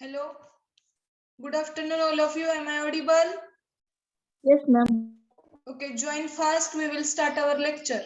Hello. Good afternoon, all of you. Am I audible? Yes, ma'am. Okay, join fast. We will start our lecture.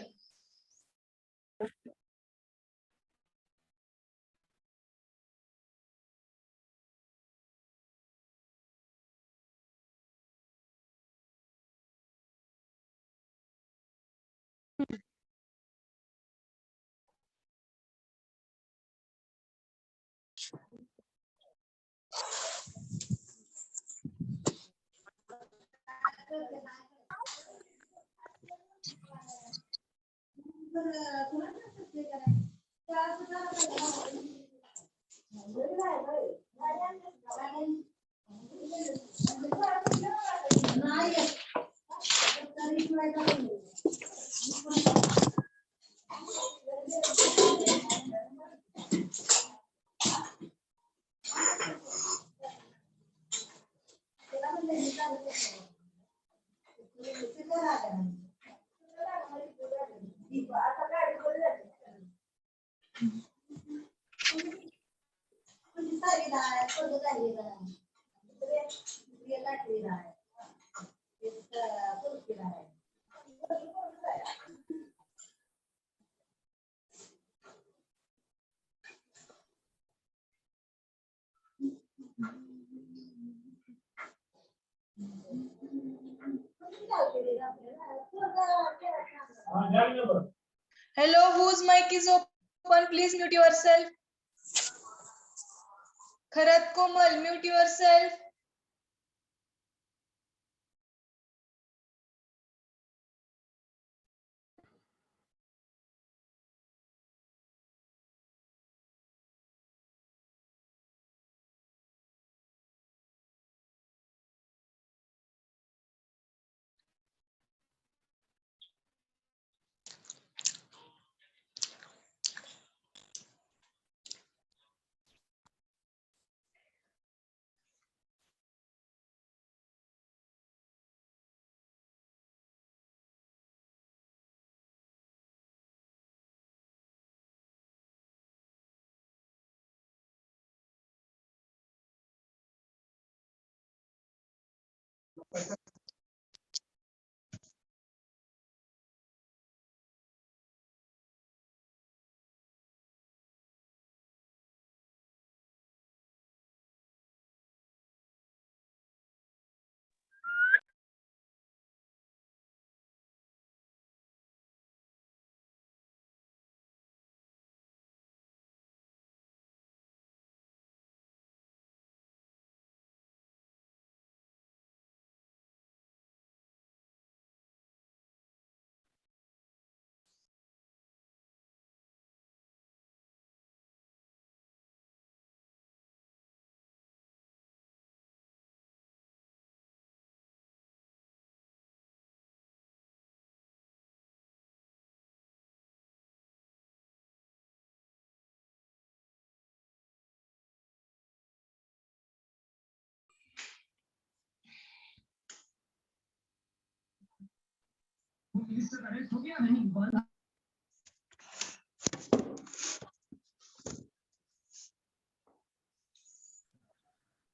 Hello, whose mic is open? Please mute yourself. Kharat Komal, mute yourself.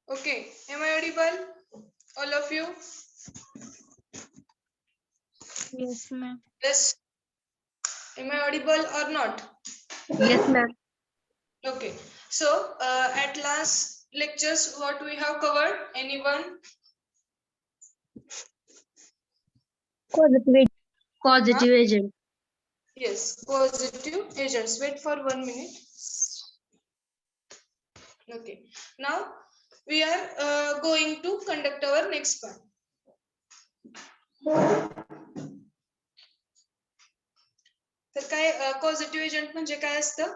Okay, am I audible? All of you? Yes, ma'am. Yes. Am I audible or not? Yes, ma'am. Okay. So, at last lectures, what we have covered? Anyone? Positive. Positive agent. Yes, positive agents. Wait for 1 minute. Okay. Now, we are going to conduct our next part. तर काय positive agent म्हणजे काय असतं?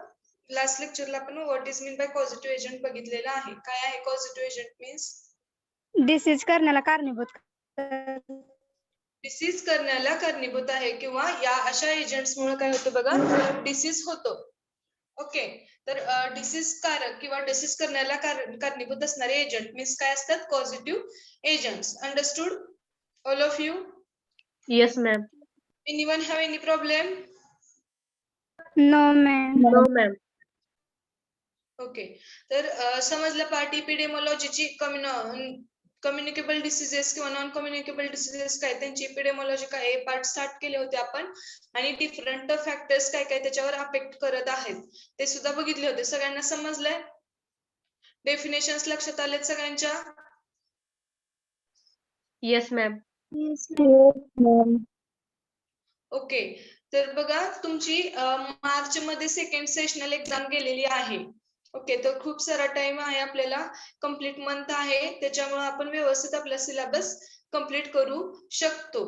Last लेक्चरला आपण what is mean bye positive agent बघितलेलं आहे. काय आहे पॉझिटिव्ह एजंट मीन्स? डिसीज करण्याला कारणीभूत डिसीज करण्याला कारणीभूत आहे किंवा या अशा एजंट्समुळे काय होतं बघा, डिसीज होतो. ओके, तर डिसीज कारक किंवा डिसीज करण्याला कारणीभूत असणारे एजंट मीन्स काय असतात? Positive agents. Understood all of you? Yes, ma'am. Anyone have any problem? No ma'am. No, ma'am. Okay, तर समजलं पार्ट इपिडेमॉलॉजीची कम्युनिकेबल डिसीजेस किंवा नॉन कम्युनिकेबल डिसीजेस काय, त्यांची इपिडेमॉलॉजी काय, पार्ट स्टार्ट केले होते आपण, आणि डिफरंट फॅक्टर्स काय काय त्याच्यावर अफेक्ट करत आहेत ते सुद्धा बघितले होते. सगळ्यांना समजलंय? डेफिनेशन्स लक्षात आलेत सगळ्यांच्या? Yes ma'am. ओके, तर बघा तुमची मार्च मध्ये सेकंड सेशनल एक्झाम गेलेली आहे. ओके, तर खूप सारा टाइम आहे आपल्याला, कंप्लीट मंथ आहे, त्याच्यामुळे आपण व्यवस्थित आपला सिलेबस कंप्लीट करू शकतो.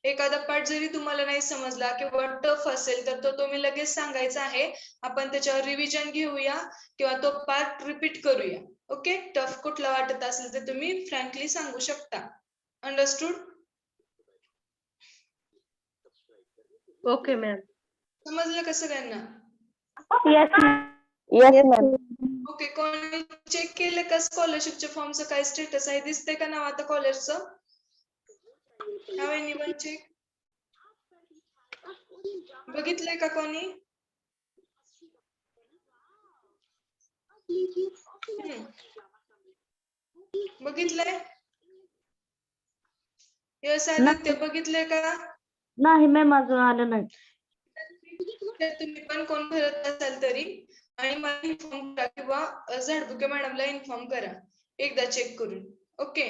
एखादा पार्ट जरी तुम्हाला नाही समजला किंवा टफ असेल तर तो तुम्ही लगेच सांगायचा आहे, आपण त्याच्यावर रिव्हिजन घेऊया किंवा तो पार्ट रिपीट करूया. ओके, टफ कुठला वाटत असेल तर तुम्ही फ्रँकली सांगू शकता. अंडरस्टूड? Okay ma'am. समजलं का सगळ्यांना? Yes ma'am. ओके, कोणी चेक केलं का स्कॉलरशिपच्या फॉर्मचं काय स्टेटस आहे? दिसतंय का नाव आता कॉलेजचं? Have anyone check? बघितलंय का कोणी? बघितलंय? यस आदित्य, बघितलंय का? नाही मॅम, अजून आलं नाही. तर तुम्ही पण कोण भरत असाल तरी आणि मला इन्फॉर्म करा किंवा झाडबुके मॅडमला इन्फॉर्म करा एकदा चेक करून. Okay,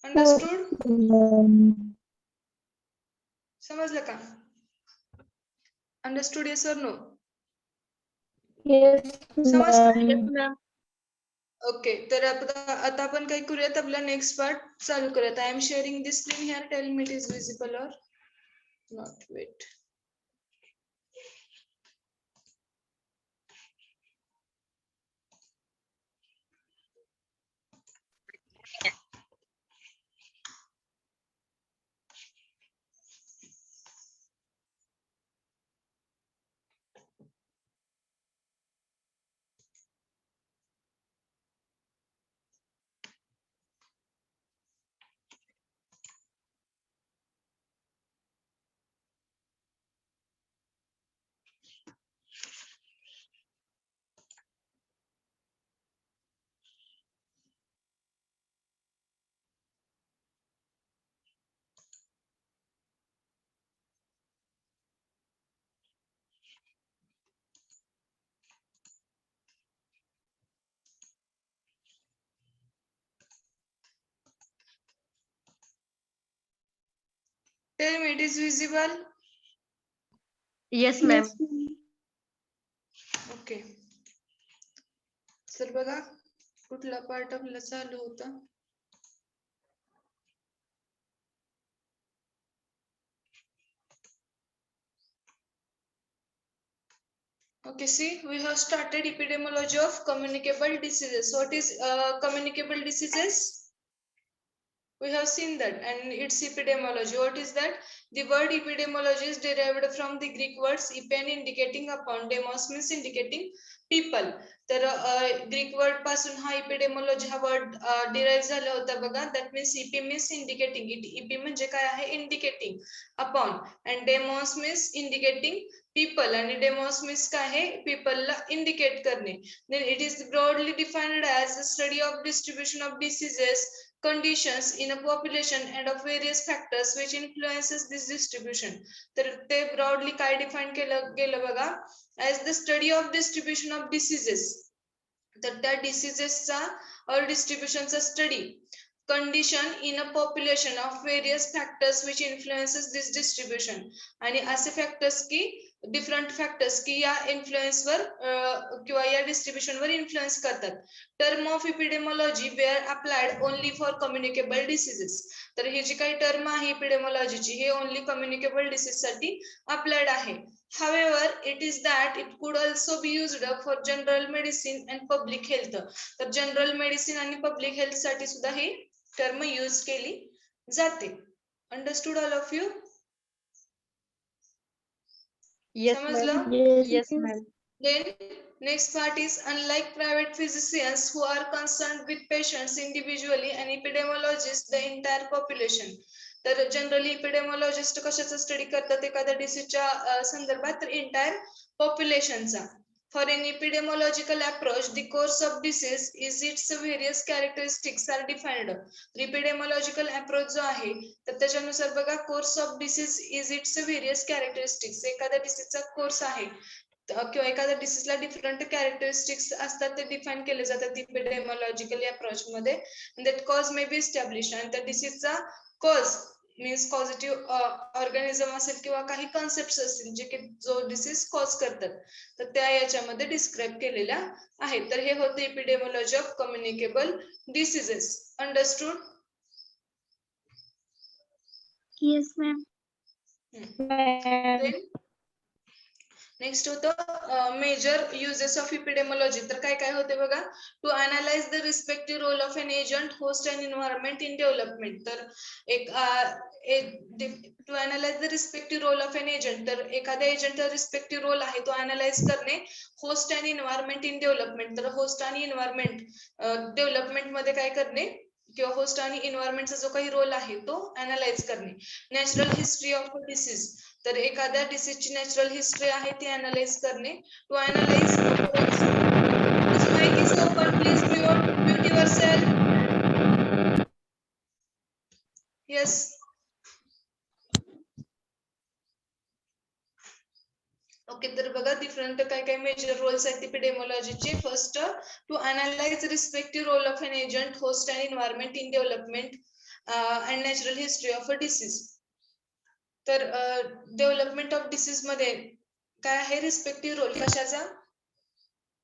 understood? समजलं का? Understood, yes or no? समजलं? Yes ma'am. ओके, तर आता आपण काय करूयात, आपला नेक्स्ट पार्ट चालू करूयात. I am sharing this screen here, tell me it is visible or not. Wait. Tell me, it is visible? Yes ma'am. Okay, sir बघा कुठला पार्ट आपला चालू होता. Okay, see, we have started epidemiology of communicable diseases. What is communicable diseases? We have seen that, and its epidemiology. What is that? The word epidemiology is derived from the Greek words epen, indicating upon, demos means indicating people. तर Greek word पासून हा epidemiology हा word derive झाला होता बघा. That means epi means indicating. Epi म्हणजे काय आहे? Indicating upon, and demos means indicating people, आणि डेमॉस मीन्स काय आहे? पीपलला इंडिकेट करणे. Then it is broadly defined as the study of distribution of diseases, conditions in a population and of various factors which influences this distribution. तर ते broadly काय define केलं गेलं बघा? as the study of distribution of diseases. तर त्या डिसीजेसचा और डिस्ट्रीब्युशनचा study, condition in a population of various factors which influences this distribution. आणि असे फॅक्टर्स की डिफरंट फॅक्टर्स की या इन्फ्लुएन्सवर किंवा या डिस्ट्रीब्युशनवर इन्फ्लुएन्स करतात. Term of epidemiology were applied only for communicable diseases. तर ही जी काही टर्म आहे इपिडेमॉलॉजीची, हे ओनली कम्युनिकेबल डिसीज साठी अप्लाइड आहे. However, it is that it could also be used for general medicine and public health. तर जनरल मेडिसिन आणि पब्लिक हेल्थ साठी सुद्धा ही टर्म यूज केली जाते. Understood all of you? Yes समजलं? Ma'am. Yes ma'am. Then next part is, unlike private physicians who are concerned with patients individually, and epidemiologists the entire population. तर generally इपिडेमॉलॉजिस्ट कशाचा study करतात एखाद्या डिसीजच्या संदर्भात, तर entire पॉप्युलेशनचा. For an epidemiological approach, the course of disease is its various characteristics are defined. Epidemiological approach जो आहे तर त्याच्यानुसार बघा, course of disease is it's various characteristics. एखाद्या डिसीजचा कोर्स आहे किंवा एखाद्या डिसीजला डिफरंट कॅरेक्टरिस्टिक्स असतात, ते डिफाईन केले जातात इपिडेमॉलॉजिकल अप्रोच मध्ये. That cause may be establish, आणि त्या डिसीजचा कॉज मीन्स पॉझिटिव्ह ऑर्गॅनिझम असेल किंवा काही कॉन्सेप्ट असतील जे की जो डिसीज कॉज करतात, तर त्या याच्यामध्ये डिस्क्राईब केलेल्या आहेत. तर हे होते epidemiology of communicable diseases. Understood? Yes, ma'am. Then next होतं मेजर युजेस ऑफ इपिडेमॉलॉजी. तर काय काय होते बघा, to analyse the respective role of an agent, host and environment in development. तर to analyse the respective role of an agent, तर एखाद्या एजंटचा रिस्पेक्टिव्ह रोल आहे तो अनालाइज करणे. Host and environment in development, तर होस्ट आणि एन्व्हायरमेंट डेव्हलपमेंट मध्ये काय करणे किंवा होस्ट आणि एन्व्हायरमेंटचा जो काही रोल आहे तो अनालाइज करणे. नॅचरल हिस्ट्री ऑफ डिसीज, तर एखाद्या डिसीजची नॅचरल हिस्ट्री आहे ती अनालाइज करणे. टू अनालाइज माहिती open, please mute yourself. Yes. Okay, तर बघा डिफरंट काय काय मेजर रोल्स आहेत इपिडेमॉलॉजीचे. First, to analyse respective role of an agent, host and environment in development and natural history of a disease. तर development of disease मध्ये काय आहे रिस्पेक्टिव्ह रोल कशाचा?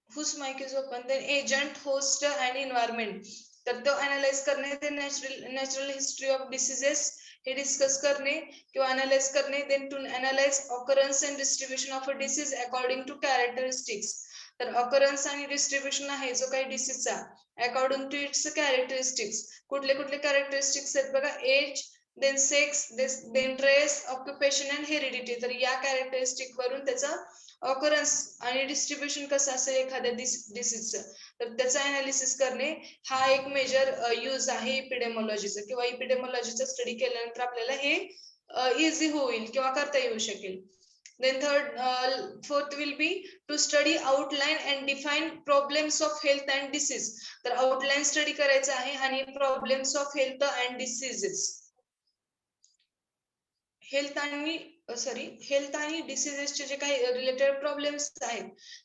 Whose mic is open. Then agent, host and environment, तर तो analyse करणे. ते natural history of diseases हे डिस्कस करणे किंवा अनालाइज करणे. Then to analyse occurrence and distribution of a disease according to characteristics, तर ऑकरन्स आणि डिस्ट्रीब्युशन आहे जो काही डिसीजचा अकॉर्डिंग टू इट्स कॅरेक्टरिस्टिक्स. कुठले कुठले कॅरेक्टरिस्टिक्स आहेत बघा, age, then sex, then race, occupation and heredity. तर या कॅरेक्टरिस्टिक वरून त्याचा ऑकरन्स आणि डिस्ट्रीब्युशन कसं असेल एखाद्या डिसीजचं, तर त्याचं अनालिसिस करणे हा एक मेजर यूज आहे इपिडेमॉलॉजीचा. किंवा इपिडेमॉलॉजीचा स्टडी केल्यानंतर आपल्याला हे इझी होईल किंवा करता येऊ शकेल. Then fourth will be to study outline and define problems of health and disease. तर आउटलाईन स्टडी करायचं आहे आणि problems of health and diseases, health आणि डिसीजेसचे जे काही रिलेटेड प्रॉब्लेम्स आहेत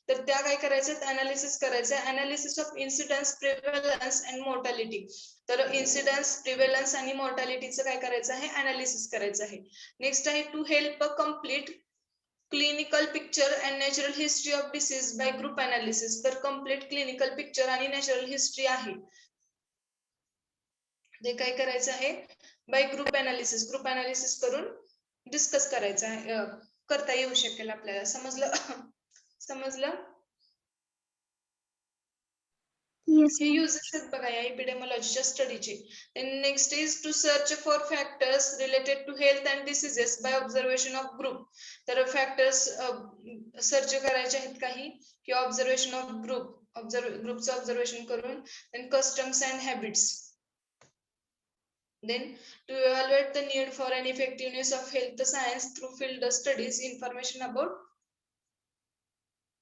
तर त्या काय करायचं, अनालिसिस करायचं. Analysis of incidence, prevalence and mortality. तर इन्सिडन्स, प्रिव्हेलन्स आणि मॉर्टॅलिटीचं काय करायचं आहे, अनालिसिस करायचं आहे. नेक्स्ट आहे to help a complete clinical picture and natural history of disease by group analysis. तर कम्प्लीट क्लिनिकल पिक्चर आणि नॅचरल हिस्ट्री आहे ते काय करायचं आहे, by group analysis. Group analysis करून डिस्कस करायचं आहे, करता येऊ शकेल आपल्याला. समजलं? Yes, हे ma'am. युजेस आहेत बघा या इपिडेमॉलॉजीच्या स्टडीचे. Next is to search for factors related to health and diseases by observation of group. तर फॅक्टर्स सर्च करायचे आहेत काही किंवा ऑब्झर्वेशन ऑफ ग्रुपचं ऑब्झर्वेशन करून. Then customs and habits. Then to evaluate the need for an effectiveness of health science through field studies, information about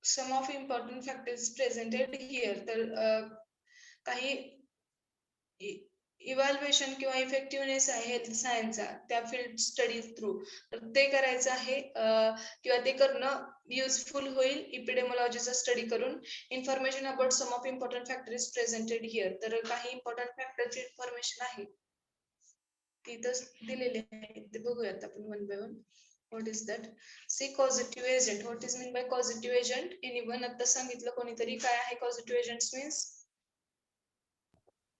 some of important factors presented here. तर काही evaluation किंवा effectiveness आहे health सायन्सचा त्या field study through, तर ते करायचं आहे किंवा ते करणं युजफुल होईल इपिडेमॉलॉजीचा स्टडी करून. Information about some of important factor is presented here. तर काही इम्पॉर्टंट फॅक्टरची इन्फॉर्मेशन आहे तिथं दिलेले आहे, ते बघूयात आपण one by one. What is that? See causative agent. What is mean by causative agent? Anyone आता सांगितलं कोणीतरी काय आहे कॉझिटिव्ह एजंट्स मीन्स?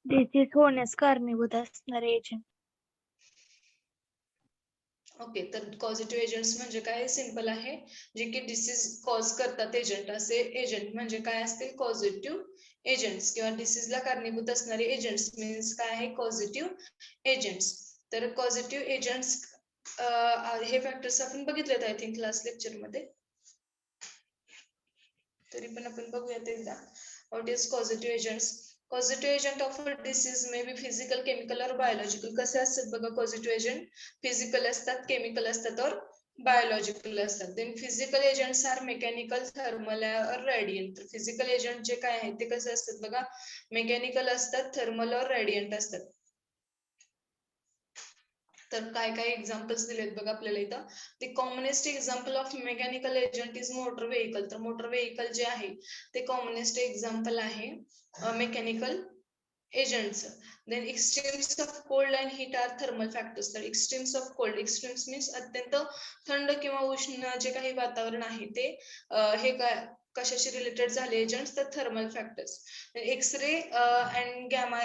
डिसीज होण्यास कारणीभूत असणारे एजंट. ओके, तर कॉझिटिव्ह एजंट्स म्हणजे काय, सिंपल आहे, जे की डिसीज कॉज करतात एजंट. असे एजंट म्हणजे काय असतील, कॉझिटिव्ह एजंट्स किंवा डिसीजला कारणीभूत असणारे एजंट्स मीन्स काय आहे, कॉझिटिव्ह एजंट्स. तर कॉझिटिव्ह एजंट्स हे फॅक्टर्स आपण बघितलेत आय थिंक लास्ट लेक्चर मध्ये, तरी पण आपण बघूयात एकदा. What is causative agents? Causative agent of a disease may be physical, chemical or biological. कसे असतात बघा causative agent? Physical असतात, chemical असतात or biological असतात. Then physical agents are mechanical, thermal or radiant. तर physical agent जे काय आहेत ते कसे असतात बघा? Mechanical असतात, thermal or radiant असतात. तर काय काय एक्झाम्पल्स दिलेत बघा आपल्याला इथं. The commonest example of mechanical agent is motor vehicle. तर motor vehicle जे आहे ते commonest example आहे mechanical agents. Then extremes of cold and heat are thermal factors. तर extremes of cold, extremes means अत्यंत थंड किंवा उष्ण जे काही वातावरण आहे ते हे काय कशाशी रिलेटेड झाले एजंट्स तर thermal factors. X ray and gamma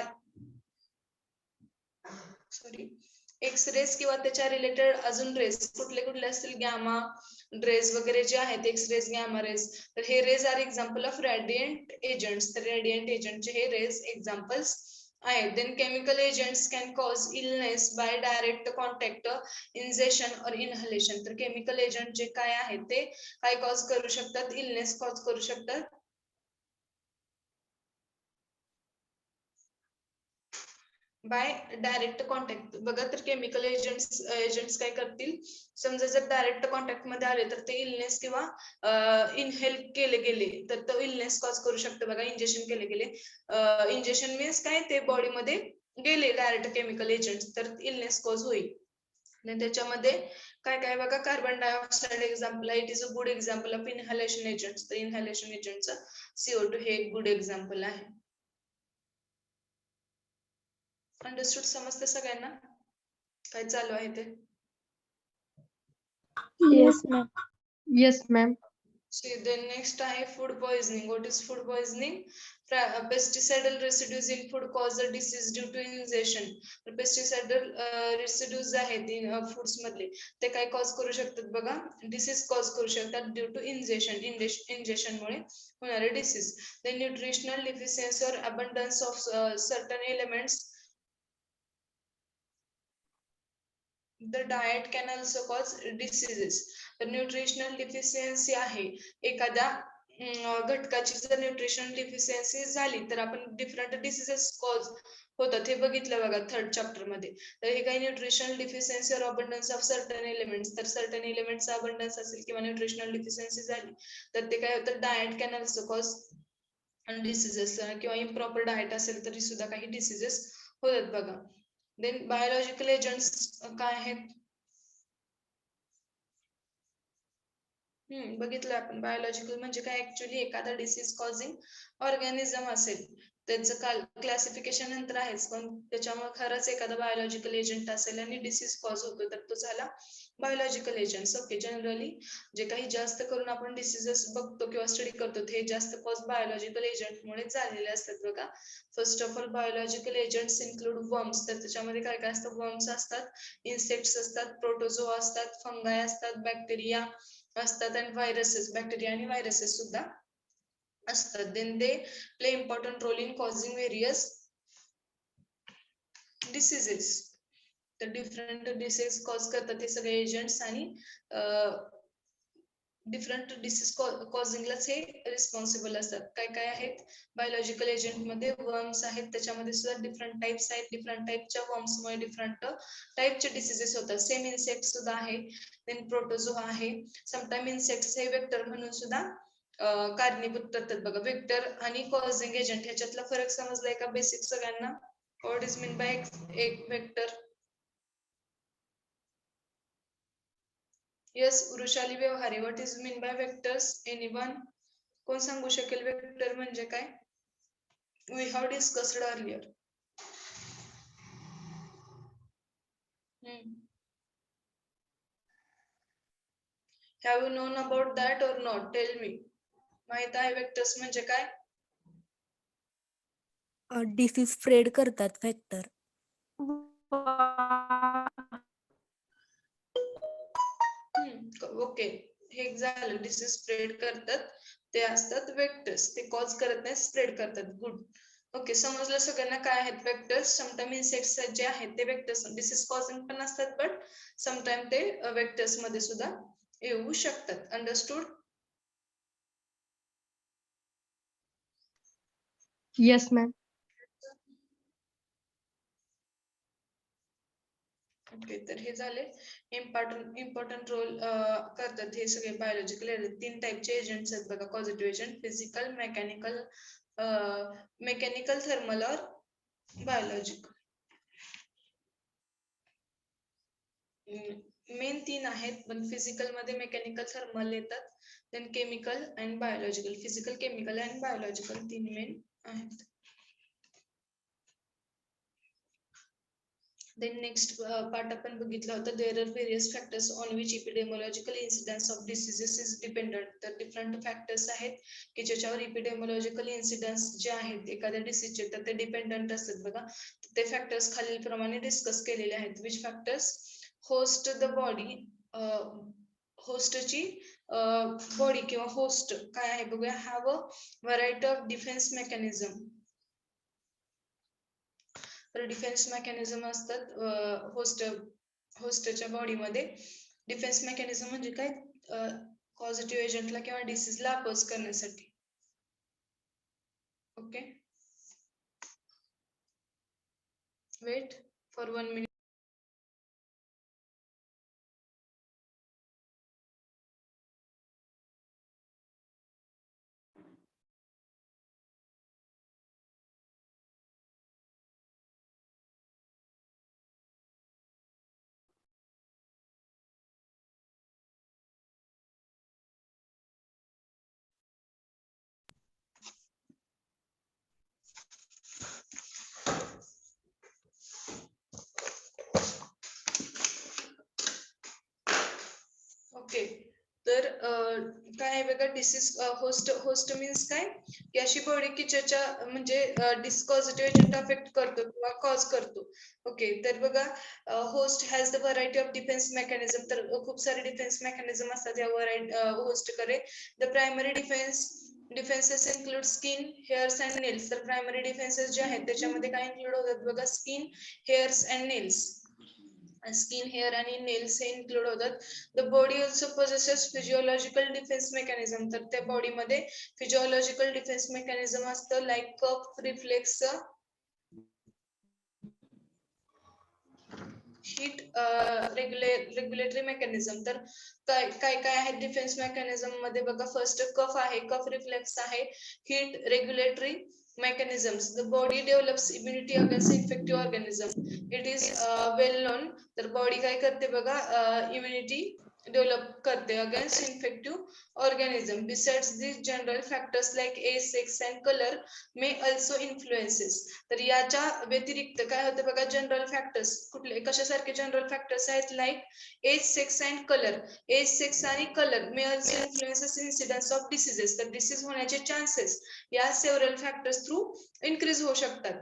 sorry X rays किंवा त्याच्या रिलेटेड अजून रेज कुठले कुठले असतील गॅमा रेज वगैरे जे आहेत एक्सरेज गॅमा रेज तर हे rays are example of radiant agents तर रेडियंट एजंटचे हे रेज एक्झाम्पल्स आहेत. Then chemical agents can cause illness by direct contact injection or inhalation. तर केमिकल एजंट जे काय आहेत ते काय कॉज करू शकतात इलनेस कॉज करू शकतात बाय डायरेक्ट कॉन्टॅक्ट. बघा तर केमिकल एजंट्स काय करतील समजा जर डायरेक्ट कॉन्टॅक्ट मध्ये आले तर ते इलनेस किंवा इनहेल केले गेले तर तो इलनेस कॉज करू शकतो बघा इंजेक्शन केले गेले. इंजेक्शन मीन्स काय ते बॉडीमध्ये गेले डायरेक्ट केमिकल एजंट्स तर इलनेस कॉज होईल. आणि त्याच्यामध्ये काय काय बघा carbon dioxide example it is a good example of inhalation agents. तर इनहलेशन एजंटचं CO2 हे एक गुड एक्झाम्पल आहे. अंडरस्टूड समजते सगळ्यांना काय चालू आहे ते. Yes, ma'am. Yes, ma'am. then next आहे food poisoning. What is food poisoning? Pesticidal residues in food cause a disease due to injection. तर पेस्टिसाइडल रेसिड्यूज आहेत फूड्स मधले ते काय कॉज करू शकतात बघा डिसीज कॉज करू शकतात ड्यू टू इंजेक्शन मुळे होणारे डिसीज. then न्यूट्रिशनल डिफिशियन्सी और abundance of certain elements. The diet can also cause diseases. तर न्यूट्रिशनल डिफिशियन्सी आहे एखाद्या घटकाची जर न्यूट्रिशनल डिफिशियन्सी झाली तर आपण डिफरंट डिसीजेस कॉज होतात हे बघितलं बघा थर्ड चॅप्टर मध्ये. तर हे काही न्यूट्रिशनल डिफिशियन्सी और अबंडन्स ऑफ सर्टन एलिमेंट्स. तर सर्टन एलिमेंट्स अबंडन्स असेल किंवा न्यूट्रिशनल डिफिशियन्सी झाली तर ते काय होतं diet can also cause diseases किंवा इम्प्रॉपर डायट असेल तरी सुद्धा काही डिसीजेस होतात बघा. देन बायोलॉजिकल एजंट्स काय आहेत बघितलं आपण. बायोलॉजिकल म्हणजे काय ऍक्च्युली एखादा डिसीज कॉझिंग ऑर्गॅनिझम असेल त्याचं क्लासिफिकेशन नंतर आहेच पण त्याच्यामुळे खरंच एखादा बायोलॉजिकल एजंट असेल आणि डिसीज कॉज होतो तर तो झाला बायोलॉजिकल एजंट्स. ओके जनरली जे काही जास्त करून आपण डिसीजेस बघतो किंवा स्टडी करतो ते जास्त कॉज बायोलॉजिकल एजंटमुळे झालेले असतात बघा. First of all biological agents include worms. तर त्याच्यामध्ये काय काय असतं वर्म्स असतात, इन्सेक्ट्स असतात, प्रोटोझोआ असतात, फंगाय असतात, बॅक्टेरिया असतात आणि व्हायरसेस बॅक्टेरिया आणि व्हायरसेस सुद्धा असतात. Then they play important role in causing various diseases. तर डिफरंट डिसीज कॉज करतात हे सगळे एजंट्स आणि डिफरंट डिसीज कॉझिंगलाच हे रिस्पॉन्सिबल असतात. काय काय आहेत बायोलॉजिकल एजंट मध्ये वर्म्स आहेत त्याच्यामध्ये सुद्धा डिफरंट टाइप्स आहेत. डिफरंट टाइपच्या वर्म्समुळे डिफरंट टाइपचे डिसीजेस होतात. सेम इन्सेक्ट सुद्धा आहे. देन प्रोटोझोआ आहे. समटाइम इन्सेक्ट्स हे वेक्टर म्हणून सुद्धा कारणीभूत ठरतात बघा. वेक्टर आणि कॉझिंग एजंट ह्याच्यातला फरक समजलाय का बेसिक सगळ्यांना? व्हॉट इज मीन बाय एक vector? Yes Vrushali Vyavahare. What is mean by vectors? Anyone? कोण सांगू शकेल वेक्टर म्हणजे काय? We have discussed earlier. Have you known about that or not? Tell me. माहित आहे वेक्टर्स म्हणजे काय? डिसीज स्प्रेड करतात वेक्टर. ओके हे झालं डिसीज स्प्रेड करतात ते असतात वेक्टर्स. ते कॉज करत नाही स्प्रेड करतात. गुड. ओके समजलं सगळ्यांना काय आहेत वेक्टर्स? समटाइम इन्सेक्ट्स जे आहेत ते वेक्टर्स डिसीज कॉझिंग पण असतात बट समटाइम ते वेक्टर्स मध्ये सुद्धा येऊ शकतात. अंडरस्टूड? Yes, ma'am. ओके, तर हे झाले इम्पॉर्टंट रोल करतात हे सगळे बायोलॉजिकल एजंट. 3 टाईपचे एजंट्स आहेत बघा, positive agent, physical, mechanical, thermal और बायोलॉजिकल. मेन 3 आहेत, पण फिजिकल मध्ये मेकॅनिकल, थर्मल येतात, then chemical and biological. Physical, chemical and biological 3 main आहेत. Then next part आपण बघितला होता, there are various factors on which epidemiological incidence of diseases is dependent. तर different factors आहेत की ज्याच्यावर epidemiological incidence जे आहेत एखाद्या डिसीजचे तर ते डिपेंडंट असतात बघा. ते फॅक्टर्स खालील प्रमाणे डिस्कस केलेले आहेत. which factors host the body, होस्टची बॉडी किंवा होस्ट काय आहे बघूया. have a variety of defense mechanism. तर डिफेन्स मेकॅनिझम असतात होस्टच्या बॉडीमध्ये. डिफेन्स मेकॅनिझम म्हणजे काय, पॉझिटिव्ह एजंटला किंवा डिसीजला अपोज करण्यासाठी. Okay, wait for 1 minute. Okay, तर काय आहे बघा, डिसीज होस्ट मीन्स काय की अशी बॉडी की ज्याच्या म्हणजे डिस्पॉझिटिव्ह एजंट अफेक्ट करतो किंवा कॉज करतो. ओके, तर बघा host has the variety of defence mechanism. तर खूप सारे डिफेन्स मेकॅनिझम असतात या होस्ट कडे. The primary defences include skin, hairs and nails. तर प्रायमरी डिफेन्सेस जे आहेत त्याच्यामध्ये काय इन्क्लूड होतात बघा, skin, hairs and nails. Skin, hair आणि नेल्स हे इन्क्लूड होतात. The body also possesses physiological defence mechanism. तर त्या बॉडीमध्ये फिजिओलॉजिकल डिफेन्स मेकॅनिझम असतं, like cough reflex, heat regulatory mechanism. तर काय काय काय आहेत डिफेन्स मेकॅनिझम मध्ये बघा. फर्स्ट कफ आहे, कफ रिफ्लेक्स आहे, heat regulatory mechanisms. The body develops immunity against infective organism. It is well known. तर बॉडी काय करते बघा, इम्युनिटी डेव्हलप करते against infective organism. Besides these general factors like age, sex and color may also influences. तर याच्या व्यतिरिक्त काय होतं बघा, जनरल फॅक्टर्स. कुठले कशासारखे जनरल फॅक्टर्स आहेत, like age, sex and colour. Age, sex आणि colour may also influences incidence of diseases. तर डिसीज होण्याचे चान्सेस या सेव्हरल फॅक्टर्स थ्रू इन्क्रीज होऊ शकतात.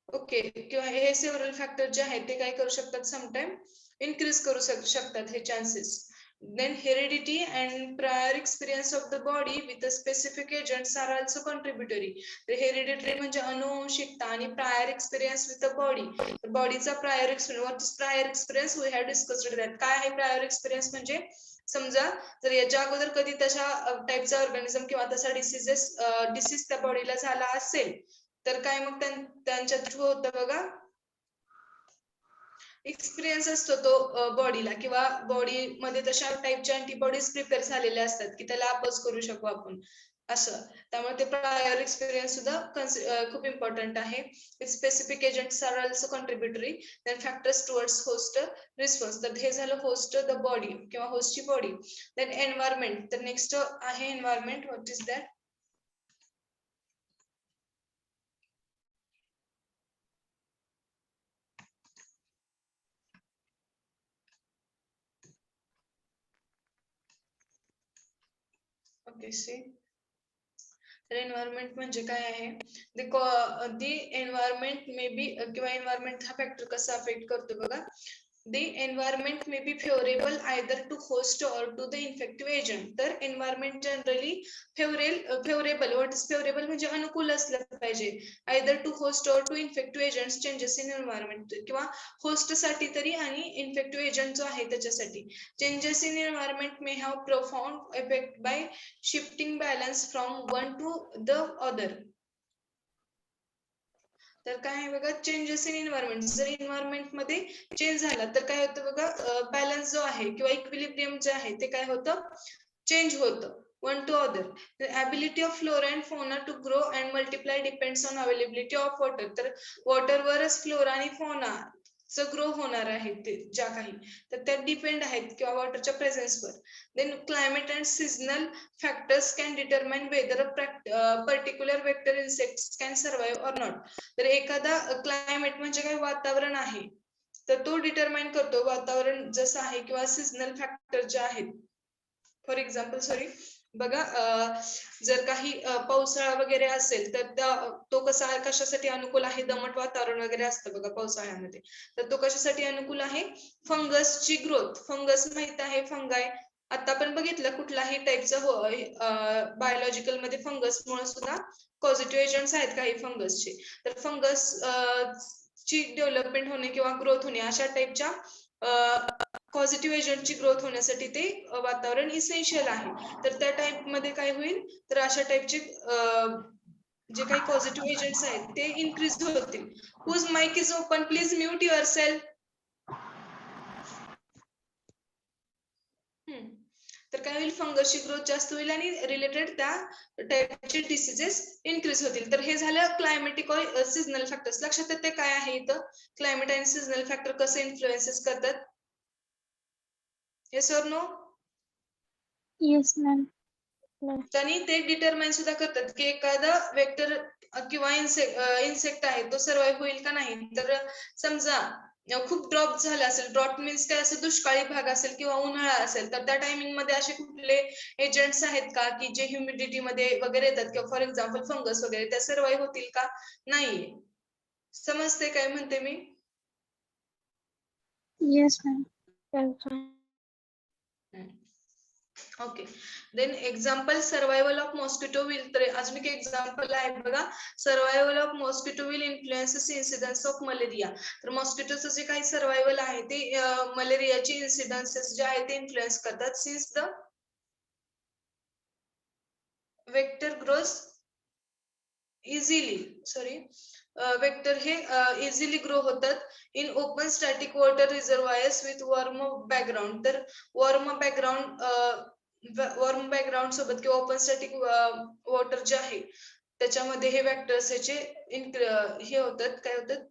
ओके, किंवा हे सेव्हरल फॅक्टर जे आहेत ते काय करू शकतात, समटाइम इन्क्रीज करू शकतात हे chances. Then heredity and prior experience of the body with the specific agents are also contributory. तर hereditary म्हणजे अनुवंशिकता आणि prior experience with the body. बॉडीचा prior experience we have discussed that. काय आहे prior experience म्हणजे, समजा जर याच्या अगोदर कधी तशा टाईपचा ऑर्गॅनिझम किंवा तसा डिसीज त्या बॉडीला झाला असेल तर काय मग त्यांच्या थ्रू होतं बघा, एक्सपिरियन्स असतो तो बॉडीला, किंवा बॉडी मध्ये तशा टाईपच्या अँटीबॉडीज प्रिपेअर झालेल्या असतात की त्याला अपोज करू शकू आपण असं. त्यामुळे ते प्रायर एक्सपिरियन्स सुद्धा खूप इम्पॉर्टंट आहे. Specific agents are also contributory. Then factors towards host response. तर हे झालं होस्ट द बॉडी किंवा होस्टची बॉडी. Then environment. तर नेक्स्ट आहे environment. What is that? Okay, see. तर एन्व्हायरमेंट म्हणजे काय आहे, दी एन्व्हायरमेंट मे बी, किंवा एन्व्हायरमेंट हा फॅक्टर कसा अफेक्ट करतो बघा. The environment may be favorable either to host or to the infective agent. तर environment generally favorable. What is favorable म्हणजे अनुकूल असलं पाहिजे. Either to host or to infective agents changes in environment. किंवा host साठी तरी आणि infective agent जो आहे त्याच्यासाठी. Changes in environment may have profound effect by shifting balance from one to the other. तर काय आहे बघा, चेंजेस इन एन्व्हायरमेंट. जर एन्व्हायरमेंट मध्ये चेंज झाला तर काय होतं बघा, बॅलन्स जो आहे किंवा इक्विलिब्रियम जे आहे ते काय होतं, चेंज होतं one to other. The ability of flora and fauna to grow and multiply depends on availability of water. तर वॉटरवरच फ्लोरा आणि fauna च ग्रो होणार आहे ते ज्या काही, तर त्या डिपेंड आहेत किंवा वॉटरच्या प्रेझेन्सवर. Then climate and seasonal factors can determine whether a particular vector insects can survive or not. तर एखादा क्लायमेट म्हणजे काय, वातावरण आहे, तर तो डिटरमाइन करतो वातावरण जसं आहे किंवा सीझनल फॅक्टर जे आहेत. फॉर एक्झाम्पल सॉरी बघा, जर काही पावसाळा वगैरे असेल तर तो कशासाठी अनुकूल आहे, दमट वातावरण वगैरे असतं बघा पावसाळ्यामध्ये, तर तो कशासाठी अनुकूल आहे, फंगसची ग्रोथ. फंगस माहित आहे, फंगाय आता आपण बघितलं कुठलाही टाईपचं बायोलॉजिकल मध्ये फंगस मुळे सुद्धा पॉझिटिव्ह एजंट्स आहेत काही फंगसचे. तर फंगस ची डेव्हलपमेंट होणे किंवा ग्रोथ होणे अशा टाईपच्या पॉझिटिव्ह एजंटची ग्रोथ होण्यासाठी ते वातावरण इसेन्शियल आहे. तर त्या टाईप मध्ये काय होईल, तर अशा टाईपचे जे काही पॉझिटिव्ह एजंट्स आहेत ते इन्क्रीज होतील. Whose mic is open, please mute yourself. तर काय होईल, फंगसची ग्रोथ जास्त होईल आणि रिलेटेड त्या टाईपचे डिसीजेस इन्क्रीज होतील. तर हे झालं क्लायमेटिक और सीझनल फॅक्टर्स. लक्षात येते काय आहे इथं, क्लायमेट आणि सीझनल फॅक्टर कसे इन्फ्लुएन्सेस करतात. Yes or no. Yes, ma'am. आणि ते डिटरमाइन सुद्धा करतात की एखादा वेक्टर किंवा इन्सेक्ट आहे तो सर्वाइव्ह होईल का नाही. तर समजा खूप ड्रॉप झाला असेल, ड्रॉट मीन्स काय, असं दुष्काळी भाग असेल किंवा उन्हाळा असेल, तर त्या टायमिंग मध्ये असे कुठले एजंट्स आहेत का की जे ह्युमिडिटी मध्ये वगैरे येतात, किंवा फॉर एक्झाम्पल फंगस वगैरे, त्या सर्वाइव्ह होतील का, नाहीये. समजते काय म्हणते मी. Yes, ma'am. Okay. Then example, survival of mosquito will. तर अजून एक एक्झाम्पल आहे बघा, survival of mosquito will influences incidence of malaria. तर मॉस्किटोचं जे काही सर्वायवल आहे ते मलेरियाचे इन्सिडन्सेस जे आहे ते इन्फ्लुएन्स करतात. Since the vector grows easily, vector हे इझिली ग्रो होतात in open static water reservoirs with warm background. तर वॉर्म बॅकग्राऊंड सोबत किंवा ओपन स्टॅटिक वॉटर जे आहे त्याच्यामध्ये हे वेक्टर्स याचे हे होतात, काय होतात,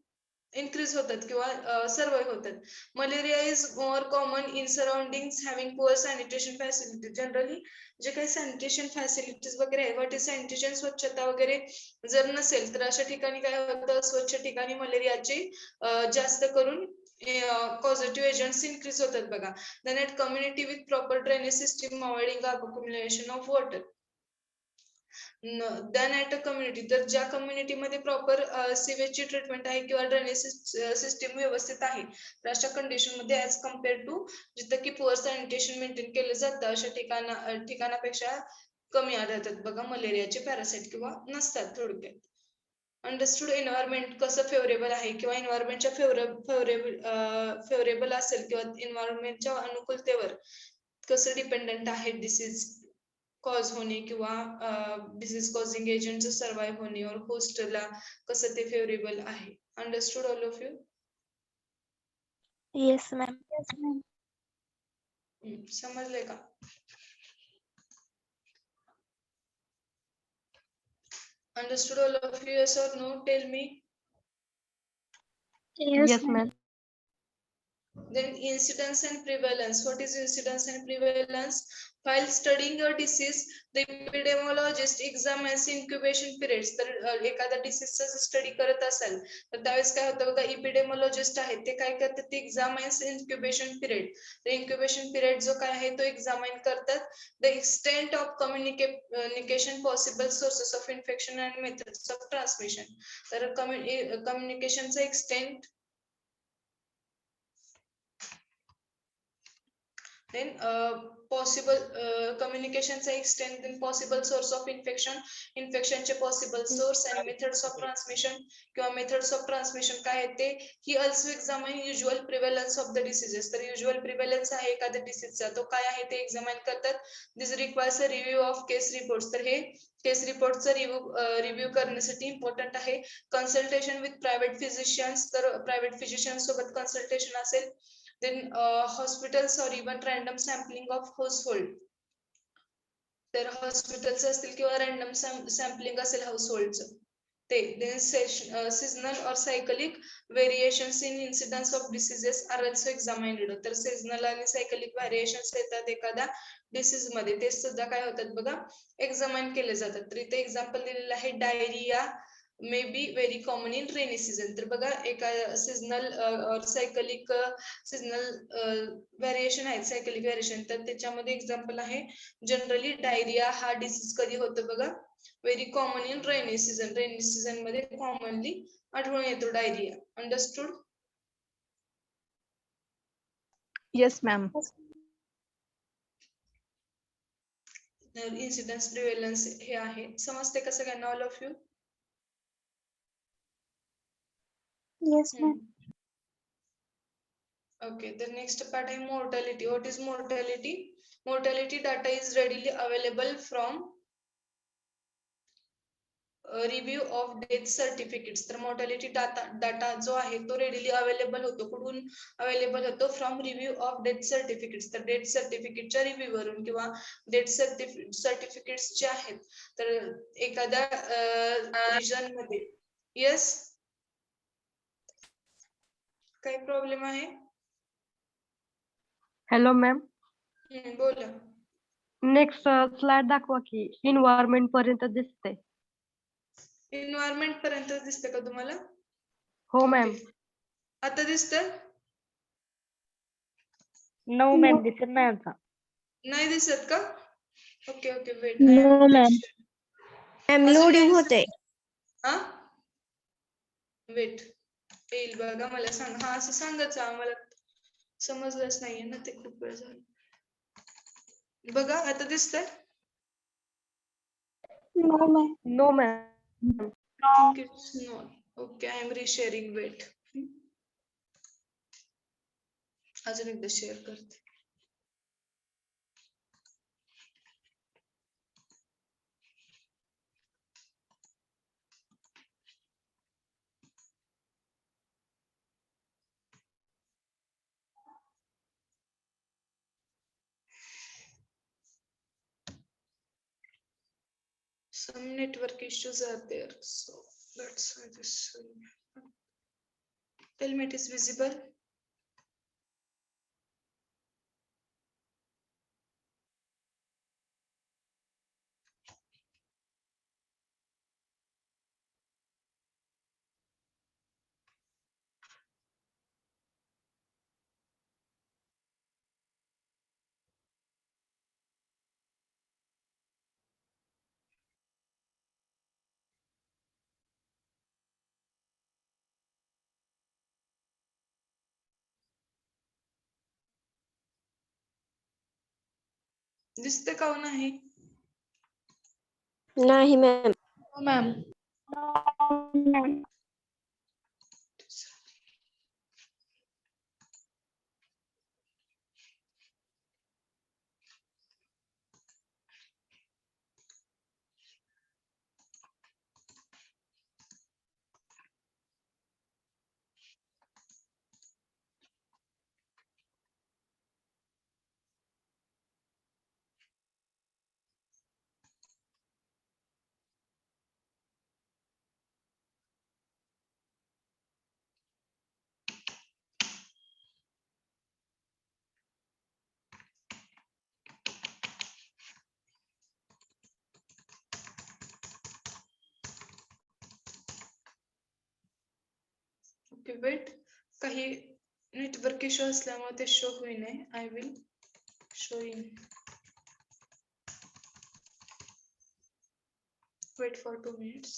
इन्क्रीज होतात किंवा सर्वाइव्ह होतात. Malaria is more common in surroundings having poor sanitation facility. Generally जे काही सॅनिटेशन फॅसिलिटीज वगैरे आहे, व्हॉट इज सॅनिटेशन, स्वच्छता वगैरे जर नसेल तर अशा ठिकाणी काय होतं, स्वच्छ ठिकाणी मलेरियाचे जास्त करून पॉझिटिव्ह एजंट्स इन्क्रीज होतात बघा. Then at community with proper drainage system avoiding accumulation of water. Then at a community, तर ज्या कम्युनिटीमध्ये प्रॉपर सिवेजची ट्रीटमेंट आहे किंवा ड्रेनेज सिस्टीम व्यवस्थित आहे, तर अशा कंडिशन मध्ये ऍज कम्पेअर टू जिथं की पुअर सॅनिटेशन मेंटेन केलं जातं अशा ठिकाणापेक्षा कमी आढळतात बघा मलेरियाचे पॅरासाइट किंवा नसतात थोडक्यात. अंडरस्टूड. एन्व्हायरमेंट कसं फेवरेबल आहे किंवा एन्व्हायरमेंटच्या फेवरेबल असेल किंवा एन्व्हायरमेंटच्या अनुकूलतेवर कसं डिपेंडंट आहे डिसीज कॉज होणे किंवा डिसीज कॉझिंग एजंटचं सर्वाइव्ह होणे और होस्टला कसं ते फेवरेबल आहे. Understood all of you. Yes, ma'am. Yes, ma'am. समजलंय का. Understood all of you. Yes or no, tell me. Yes, ma'am. Then incidence and prevalence. What is incidence and prevalence? While studying a disease, the epidemiologist examines incubation periods. तर एखादा डिसीजचा study करत असेल तर त्यावेळेस काय होतं बघा, इपिडेमॉलॉजिस्ट आहेत ते काय करतात, ते एक्झामाइन्स इन्क्युबेशन पिरियड. तर इन्क्युबेशन पिरियड जो काय आहे तो एक्झामाइन करतात. The extent of communication, possible sources of infection and methods of transmission. तर then possible communicationचा extent, then possible source of infection, infectionचे possible source and methods of transmission किंवा methods of transmission काय आहे ते. He also examine usual prevalence of the diseases. तर usual prevalence आहे एखाद्या डिसीजचा तो काय आहे ते एक्झामाइन करतात. This requires a review of case reports. तर हे केस रिपोर्टचा रिव्ह्यू करण्यासाठी इम्पॉर्टंट आहे. कन्सल्टेशन विथ प्रायव्हेट फिजिशियन्स, तर प्रायव्हेट फिजिशियन सोबत कन्सल्टेशन असेल. Then hospitals or even random sampling of household, तर हॉस्पिटल्स असतील किंवा रॅन्डम सॅम्पलिंग असेल हाऊसहोल्डचं ते. Then seasonal or cyclic variations in incidence of diseases are also examined. तर सीजनल आणि सायकलिक व्हेरिएशन्स येतात एखाद्या डिसीज मध्ये, ते सुद्धा काय होतात बघा एक्झामाइन केले जातात. तर इथे एक्झाम्पल दिलेलं आहे diarrhoea may be very common in rainy season. तर बघा एका सीजनल सायकलिक सीजनल व्हेरिएशन आहेत, सायकलिक व्हेरिएशन, तर त्याच्यामध्ये एक्झाम्पल आहे जनरली डायरिया हा डिसीज कधी होतो बघा very common in rainy season. Rainy season मध्ये कॉमनली आढळून येतो diarrhoea. Understood? Yes, ma'am. Incidence prevalence हे आहे. समजते का सगळ्यांना all of you? Yes, ma'am. Okay, the next part is mortality. What is mortality? Mortality data is readily available from review of death certificates. तर mortality data जो आहे तो readily available होतो. कुठून available होतो? From review of death certificates. तर death certificate च्या review वरून किंवा death certificates जे आहेत तर एखाद्या region मध्ये. Yes, काय प्रॉब्लेम आहे? हॅलो मॅम, बोला. नेक्स्ट स्लाइड दाखवा की इन्व्हायरमेंट पर्यंत दिसते. एन्व्हायरमेंट पर्यंत दिसते का तुम्हाला? हो मॅम. Okay. आता दिसतंय? नो मॅम दिसत नाही आता. नाही दिसत का? Okay okay wait. No, ma'am. Ma'am, loading होते. हा वेट येईल बघा, मला सांग. हा असं सांगायचं आम्हाला, समजलंच नाहीये ना ते, खूप वेळ झाला. बघा आता दिसतंय? No, ma'am. No ma'am. Okay, I am resharing. Wait, अजून एकदा शेअर करते. Some network issues are there, so that's why this. Tell me it is visible. दिसते का हो नाही? नाही मॅम. हो मॅम. ओके वेट, काही नेटवर्क इश्यू असल्यामुळे ते शो होईना. I will showing. Wait for 2 minutes.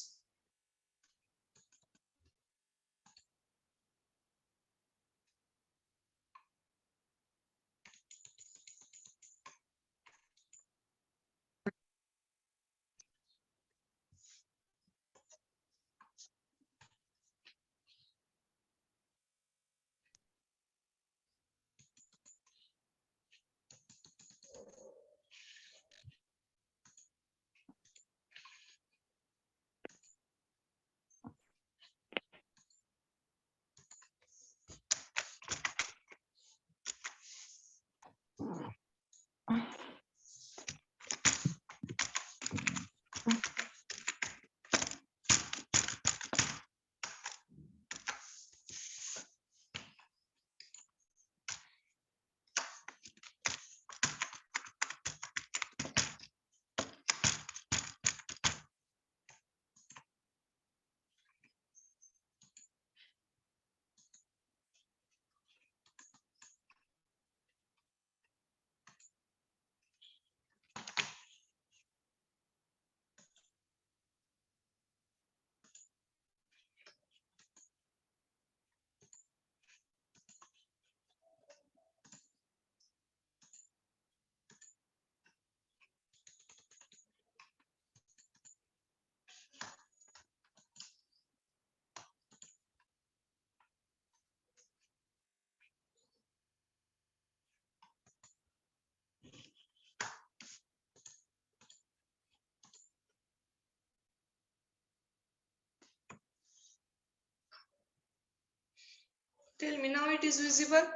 Tell me now it is visible.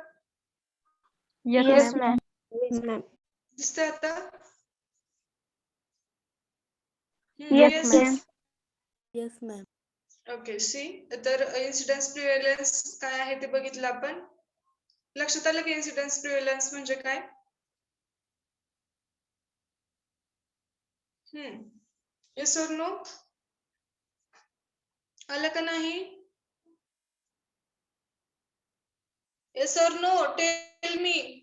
Yes, Yes, ma'am. ma'am. Yes, ma'am. दिसतंय आता? Yes, Yes, ma'am. Yes, ma'am. Okay see. तर incidence prevalence काय आहे ते बघितलं आपण. लक्षात आलं की इन्सिडन्स प्रिव्हेलन्स म्हणजे काय? Yes or no? आलं का नाही? Yes or no? Tell me.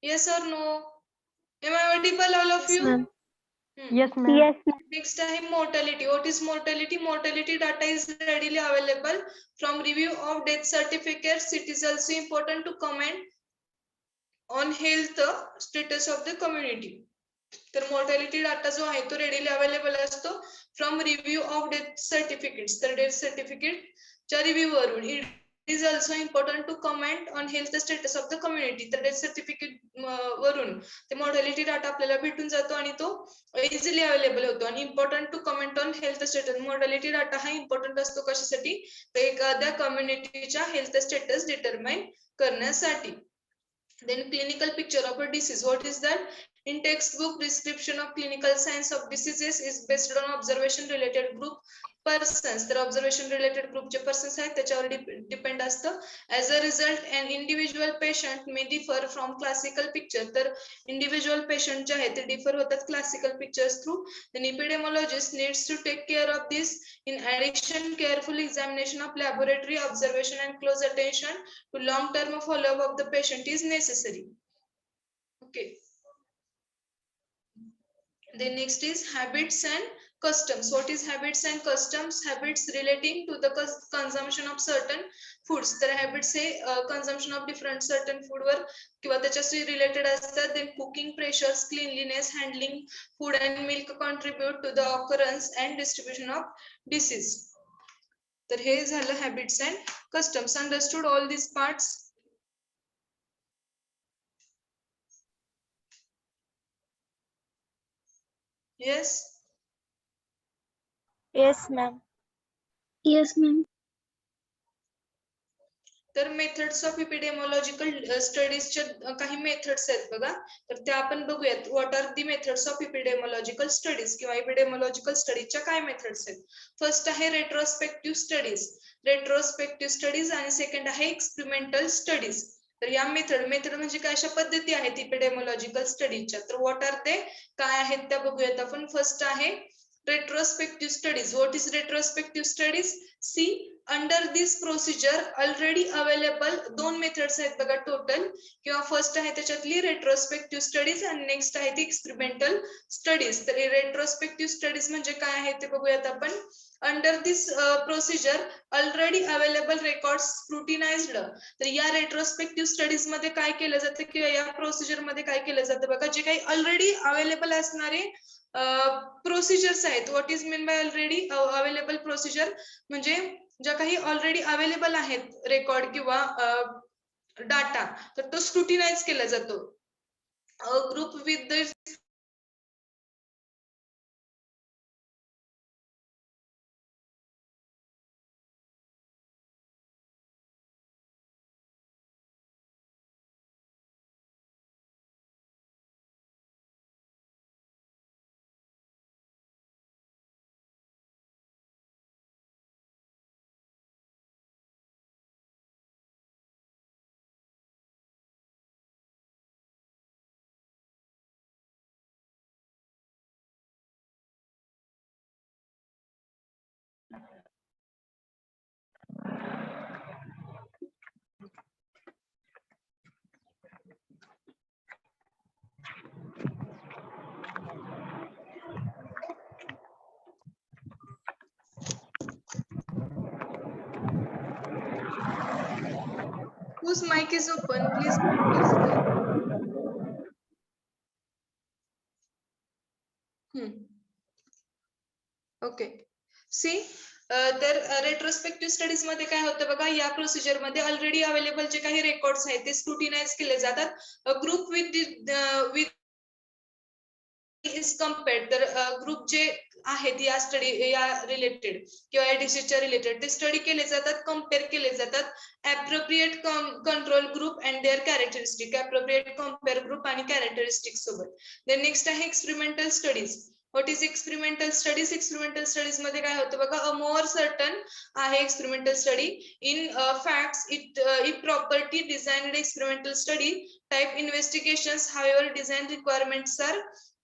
Yes or no? Am I audible, all of you? ma'am. Yes, ma'am. Yes, ma'am. Next time, mortality. What is mortality? Mortality data is readily available from review of death certificates. It is also important to comment on health status of the community. तर mortality data जो आहे तो readily available असतो from review of death certificates. तर death certificate च्या review वरून. It is also important to comment on health status of the community. तर death certificate वरून ते mortality data आपल्याला भेटून जातो आणि तो इझिली अवेलेबल होतो. आणि important to comment on health status. mortality data हा इम्पॉर्टंट असतो कशासाठी? तर एखाद्या कम्युनिटीच्या हेल्थ स्टेटस डिटरमाइन करण्यासाठी. Then clinical picture of a disease. What is that? In textbook, description of clinical signs of diseases is based on observation related group persons. तर observation related group जे persons आहेत त्याच्यावर depend असतं. As a result, an individual patient may differ from classical picture. तर individual patient जे आहेत ते differ होतात classical pictures through. Then epidemiologist needs to take care of this. In addition, careful examination of laboratory observation and close attention to long-term follow-up of the patient is necessary. Okay. Then next is habits and customs. What is habits and customs? Habits relating to the consumption of certain foods. तर habits हे consumption of different certain food वर किंवा त्याच्याशी related असतात. Then cooking pressures, cleanliness, handling food and milk contribute to the occurrence and distribution of disease. तर हे झालं habits and customs. Understood all these parts? Yes. Yes, ma'am. Yes, ma'am. तर methods of इपिडेमॉलॉजिकल स्टडीजचे काही methods आहेत बघा. तर त्या आपण बघूयात. What are the methods of epidemiological studies किंवा इपिडेमॉलॉजिकल स्टडीजच्या काय मेथड्स आहेत? फर्स्ट आहे रेट्रोस्पेक्टिव्ह स्टडीज. रेट्रोस्पेक्टिव्ह स्टडीज आणि सेकंड आहे एक्सपेरिमेंटल स्टडीज. तर या मेथड म्हणजे काय अशा पद्धती आहेत इपिडेमॉलॉजिकल स्टडीजच्या. तर व्हॉट आर ते काय आहेत त्या बघूयात आपण. फर्स्ट आहे retrospective studies. What is retrospective studies? See, under this procedure already available दोन मेथड्स आहेत बघा टोटल. किंवा फर्स्ट आहे त्याच्यातली रेट्रोस्पेक्टिव्ह स्टडीज आणि नेक्स्ट आहे ती एक्सपेरिमेंटल स्टडीज. तर रेट्रोस्पेक्टिव्ह स्टडीज म्हणजे काय आहे ते बघूयात आपण. अंडर दिस प्रोसिजर ऑलरेडी अवेलेबल रेकॉर्ड स्क्रुटिनाइज्ड. तर या रेट्रोस्पेक्टिव्ह स्टडीज मध्ये काय केलं जातं किंवा या प्रोसिजर मध्ये काय केलं जातं बघा. जे काही ऑलरेडी अवेलेबल असणारे प्रोसिजर्स आहेत. What is mean by already available procedure म्हणजे ज्या काही ऑलरेडी अवेलेबल आहेत रेकॉर्ड किंवा डाटा तर तो स्क्रुटिनाइज केला जातो. Group with the whose mic is open, please. Okay. See तर रेट्रोस्पेक्टिव्ह स्टडीज मध्ये काय होतं बघा. या प्रोसिजर मध्ये ऑलरेडी अवेलेबल जे काही रेकॉर्ड्स आहेत ते स्क्रुटिनाइज केले जातात. ग्रुप विथ इज कम्पेअर्ड, तर ग्रुप जे आहेत या स्टडी या रिलेटेड किंवा या डिसीजच्या रिलेटेड ते स्टडी केले जातात, कम्पेअर केले जातात appropriate control group and their characteristic, appropriate compare group आणि कॅरेक्टरिस्टिक सोबत. देन नेक्स्ट आहे experimental studies. What is experimental studies? Experimental studies मध्ये काय होतं बघा, अ मोर सर्टन आहे experimental study in facts if property designed experimental study type investigations however design requirements are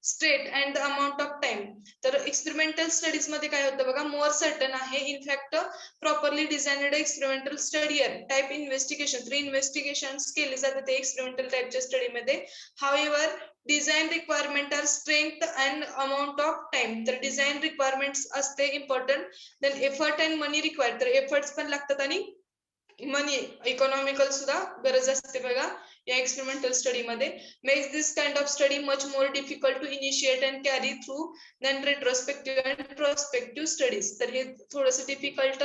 straight and the amount of time. तर experimental studies मध्ये काय होतं बघा, मोर सर्टन आहे in fact properly designed experimental study type investigation, तर investigation केले जातात ते एक्सपेरिमेंटल टाइपच्या स्टडीमध्ये. However design requirement are strength and amount of time, तर डिझाइन रिक्वायरमेंट्स असते important. Then effort and money required, तर एफर्ट्स पण लागतात आणि मनी इकॉनॉमिकल सुद्धा गरज असते बघा या एक्सपेरिमेंटल स्टडी मध्ये. Makes this kind of study much more difficult to initiate and carry through then retrospective and prospective studies. तर हे थोडंसं डिफिकल्ट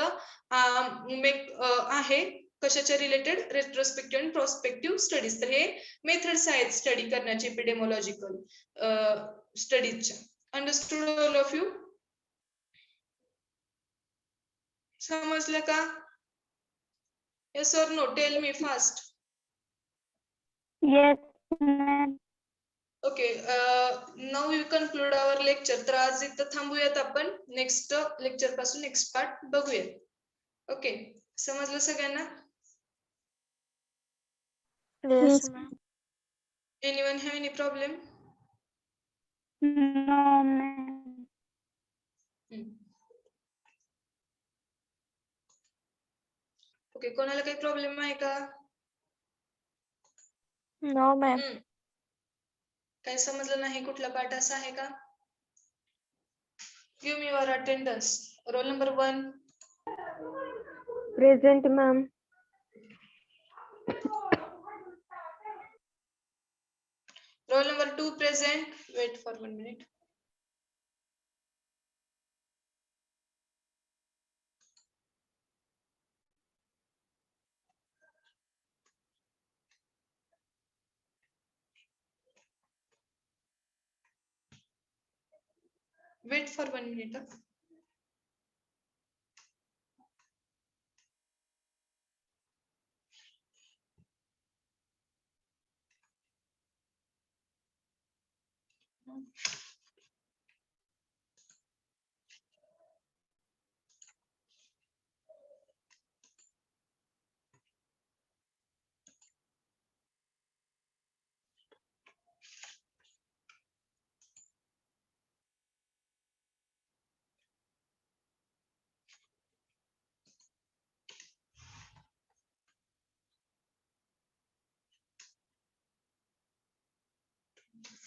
आहे कशाच्या related, retrospective and prospective studies. तर हे मेथड्स आहेत स्टडी करण्याचे एपिडेमोलॉजिकल स्टडीजच्या. Understood all of you? समजलं का? Yes or no? Tell me fast. Yes, ma'am. Okay. Now we conclude our lecture. तर आज इथं थांबूयात आपण. नेक्स्ट लेक्चर पासून नेक्स्ट पार्ट बघूयात. ओके, समजलं सगळ्यांना? Yes, ma'am. Anyone have any problem? No, ma'am. Okay, कोणाला काही प्रॉब्लेम आहे का? No, ma'am. काय समजलं नाही? कुठला पार्ट असा आहे का? Give me your attendance. Roll number 1. Present, ma'am. Roll number 2 present. Wait for 1 minute. Wait for 1 minute.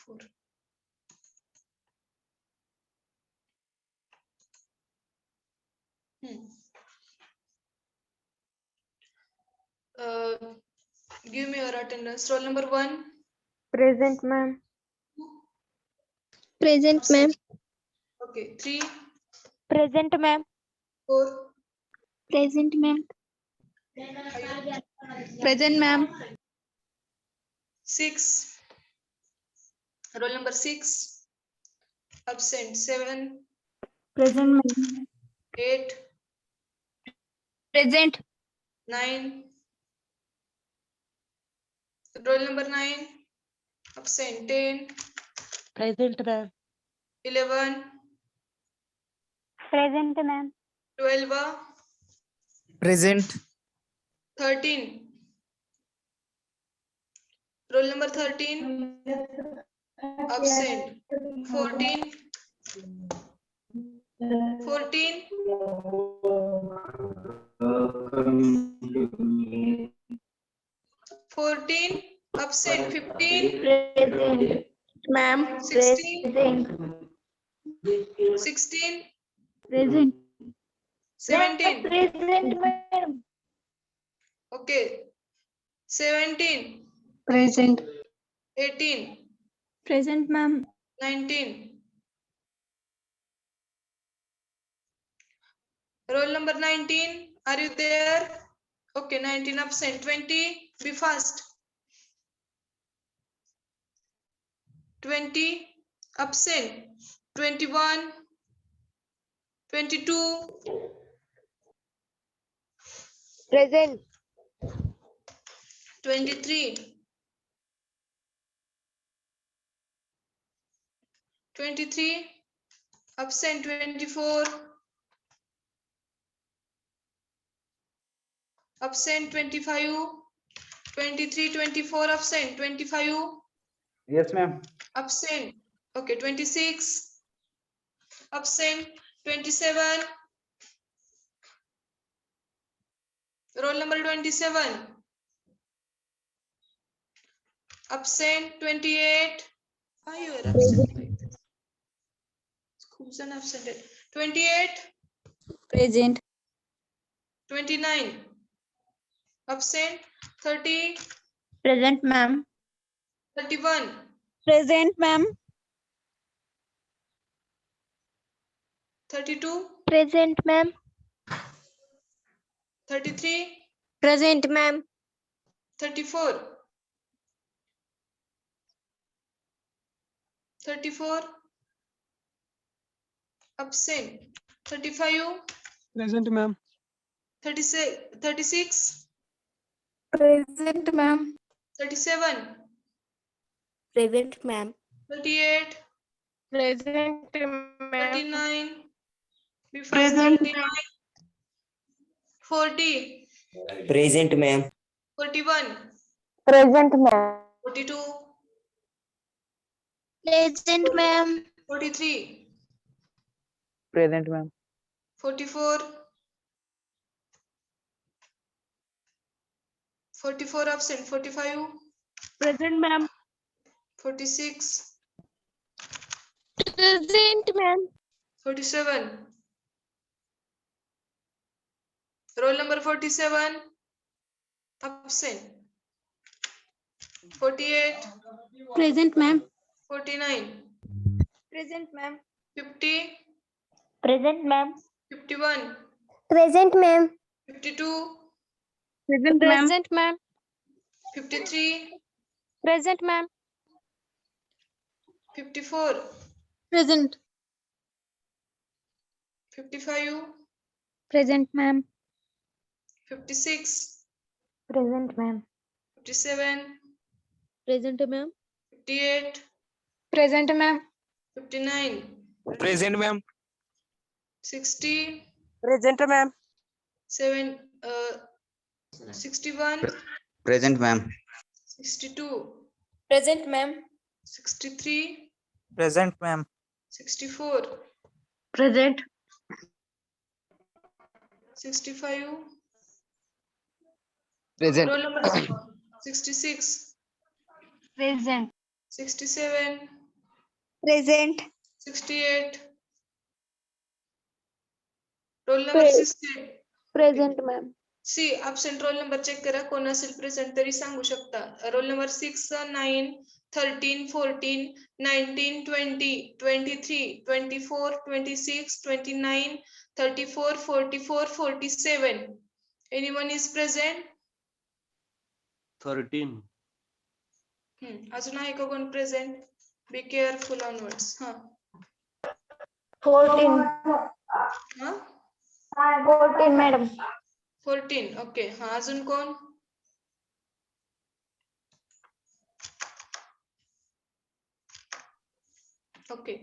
Four. Give me your attendance. Roll number 1. Present, ma'am. Present, ma'am. Okay. 3, Present, ma'am. 4, Present, ma'am. 5, Present, ma'am. 6. Roll number 6. Absent. 7, Present, ma'am. 8, Present. 9. Roll number 9. Absent. 10, Present, ma'am. 11, Present, ma'am. 12, Present. 13. Roll number 13. Absent. 14. 14. 14. Absent. 15. Present, ma'am. 16. Present. 16. Present. 17. Present, ma'am. Okay. 17. Present. 18. Present, ma'am. 19. Roll number 19. Are you there? Okay, 19 absent. 20. Be fast. 20 Absent 21, 22, Present. 23, 23, absent 24, absent 25, 23, 24, absent 25, Yes, ma'am. absent. Okay, 26, absent 27, roll number 27, absent 28. Why you are absent like this? खूप जण absent आहेत. 28, Present. 29, absent 30, Present, ma'am. 31, Present, ma'am. 32, Present, ma'am. 33, Present, ma'am. 34, 34, absent 35, Present, ma'am. 36, 36, Present, ma'am. 37, Present, ma'am. 38, Present, ma'am. 39, Present. 39, 40, Present, ma'am. 41, Present, ma'am. 42, Present, ma'am. 43, Present, ma'am. 44, 44 absent, 45, Present, ma'am. 46, Present, ma'am. 47, roll number 47, absent, 48, Present, ma'am. 49, Present, ma'am. 50, Present, ma'am. 51, Present, ma'am. 52, Present, ma'am. Present, ma'am. 53, Present, ma'am. 54, Present. 55, Present, ma'am. 56, Present, ma'am. 57, Present, ma'am. 58, Present, ma'am. 59, Present, ma'am. 60, Present, ma'am. 61, Present, ma'am. 62, Present, ma'am. 63, Present, ma'am. 64, Present. 65, Present. roll number 66, Present. 67, Present. 68, roll number 68. Present, ma'am. See absent roll number check करा कोण असेल present तरी सांगू शकता roll number 6 9 13 14 19 20 23 24 26 29 34 44 47 anyone is present 13. अजून आहे का कोण प्रेझेंट बी केअरफुल ऑनवर्ड्स हा 14. हा 14, madam. 14 ओके हा अजून कोण ओके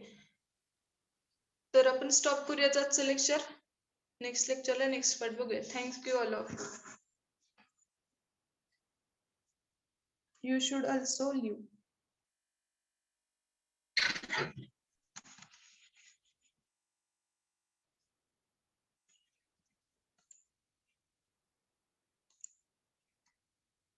तर आपण स्टॉप करूया आजचं लेक्चर नेक्स्ट लेक्चरला नेक्स्ट पार्ट बघूया thank you all of you should also leave